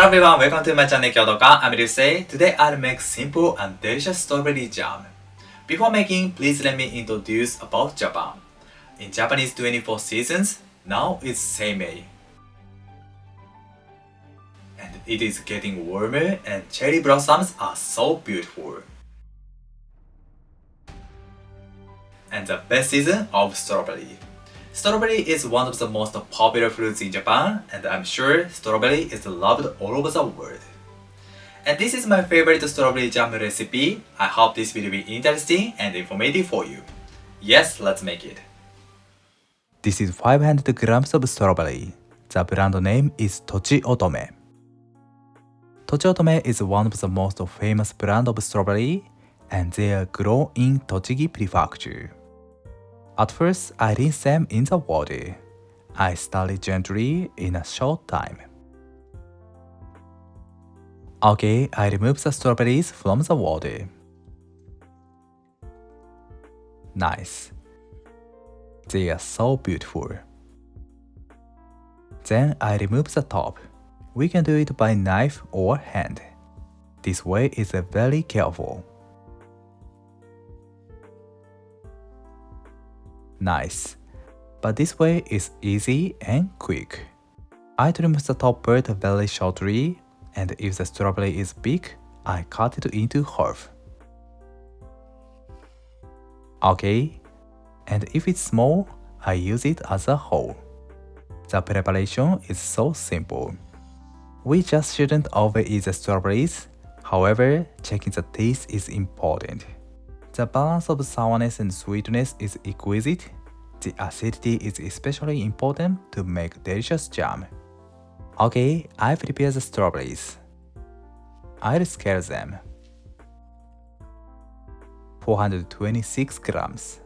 Hello everyone, welcome to my channel Kyotoka. I'm Ryusei. Today I'll make simple and delicious strawberry jam. Before making, please let me introduce about Japan. In Japanese 24 seasons, now it's Seimei. And it is getting warmer and cherry blossoms are so beautiful. And the best season of strawberry. Strawberry is one of the most popular fruits in Japan, and I'm sure strawberry is loved all over the world. And this is my favorite strawberry jam recipe. I hope this will be interesting and informative for you. Yes, let's make it. This is 500 grams of strawberry. The brand name is Tochi Otome. Tochi Otome is one of the most famous brand of strawberry, and they are grown in Tochigi Prefecture. At first, I rinse them in the water. I stir it gently in a short time. Okay, I remove the strawberries from the water. Nice. They are so beautiful. Then I remove the top. We can do it by knife or hand. This way is very careful. Nice. But this way is easy and quick. I trim the top part very shortly, and if the strawberry is big, I cut it into half. Okay, and if it's small, I use it as a whole. The preparation is so simple. We just shouldn't overeat the strawberries, however, checking the taste is important. The balance of sourness and sweetness is exquisite. The acidity is especially important to make delicious jam. Okay, I prepare the strawberries. I'll scale them. 426 grams.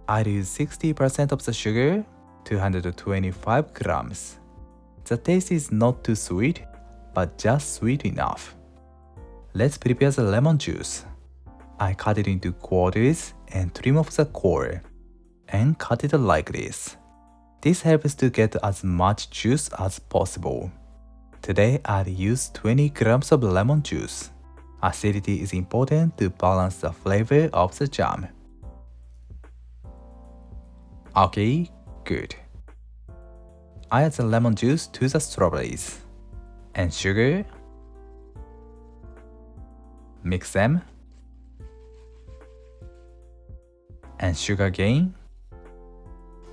I'll use 60% of the sugar, 225 grams. The taste is not too sweet, but just sweet enough. Let's prepare the lemon juice. I cut it into quarters and trim off the core, and cut it like this. This helps to get as much juice as possible. Today I'll use 20 grams of lemon juice. Acidity is important to balance the flavor of the jam. Okay, good. I add the lemon juice to the strawberries and sugar. Mix them. And sugar again.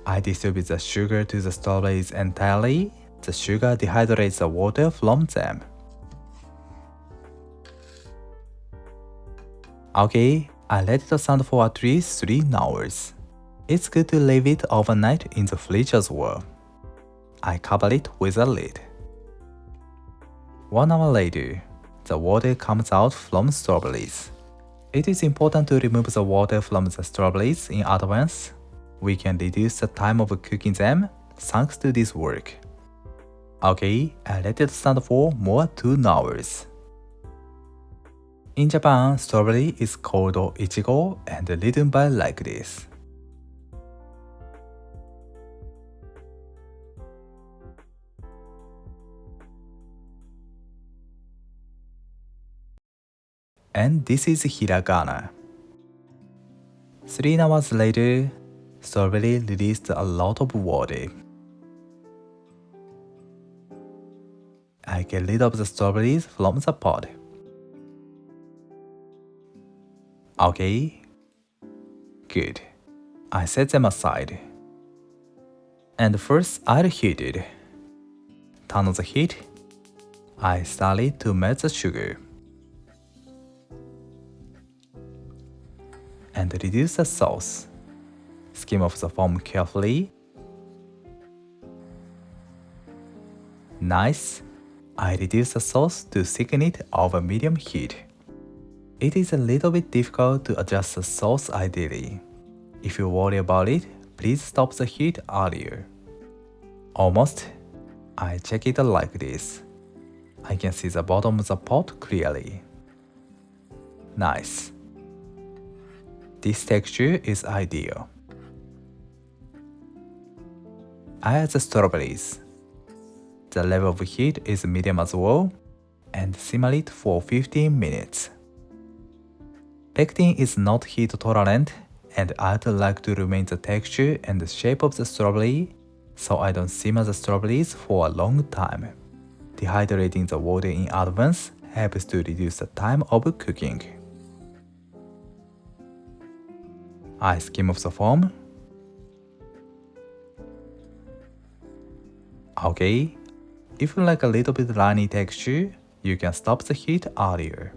I distribute the sugar to the strawberries entirely. The sugar dehydrates the water from them. Okay, I let it stand for at least 3 hours. It's good to leave it overnight in the fridge as well. I cover it with a lid. 1 hour later, the water comes out from strawberries. It is important to remove the water from the strawberries in advance. We can reduce the time of cooking them thanks to this work. Okay, I let it stand for more 2 hours. In Japan, strawberry is called ichigo and written by like this. And this is hiragana. 3 hours later, strawberry released a lot of water. I get rid of the strawberries from the pot. Okay, good. I set them aside. And first I'll heat it. Turn on the heat. I stir it to melt the sugar. And reduce the sauce. Skim off the foam carefully. Nice. I reduce the sauce to thicken it over medium heat. It is a little bit difficult to adjust the sauce ideally. If you worry about it, please stop the heat earlier. Almost. I check it like this. I can see the bottom of the pot clearly. Nice. This texture is ideal. I add the strawberries. The level of heat is medium as well, and simmer it for 15 minutes. Pectin is not heat tolerant, and I'd like to remain the texture and the shape of the strawberry, so I don't simmer the strawberries for a long time. Dehydrating the water in advance helps to reduce the time of cooking. I skim off the foam. Okay, if you like a little bit runny texture, you can stop the heat earlier.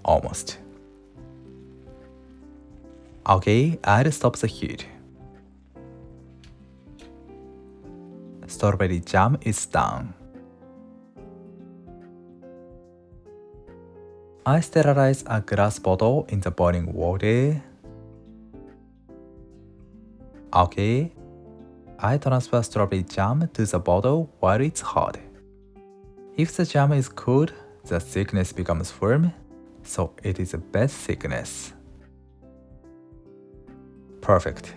Almost. Okay, I'll stop the heat. Strawberry jam is done. I sterilize a glass bottle in the boiling water. Okay, I transfer strawberry jam to the bottle while it's hot. If the jam is cold, the thickness becomes firm, so it is the best thickness. Perfect.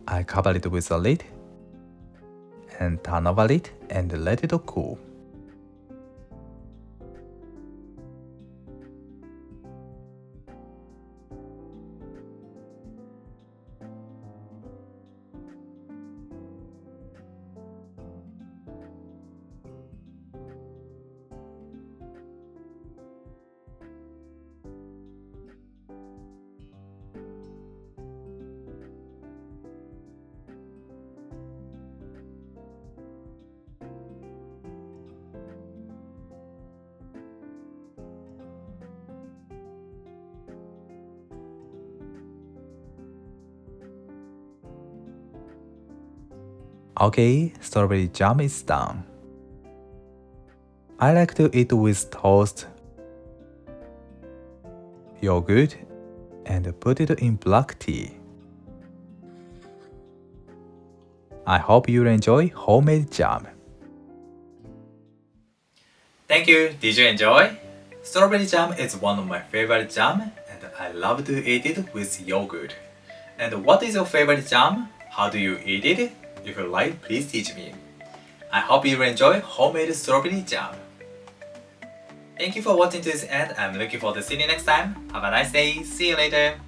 I cover it with a lid and turn over it and let it cool. Okay, strawberry jam is done. I like to eat with toast, yogurt, and put it in black tea. I hope you enjoy homemade jam. Thank you. Did you enjoy? Strawberry jam is one of my favorite jam, and I love to eat it with yogurt. And what is your favorite jam? How do you eat it? If you like, please teach me. I hope you enjoy homemade strawberry jam. Thank you for watching to this end. I'm looking forward to seeing you next time. Have a nice day. See you later.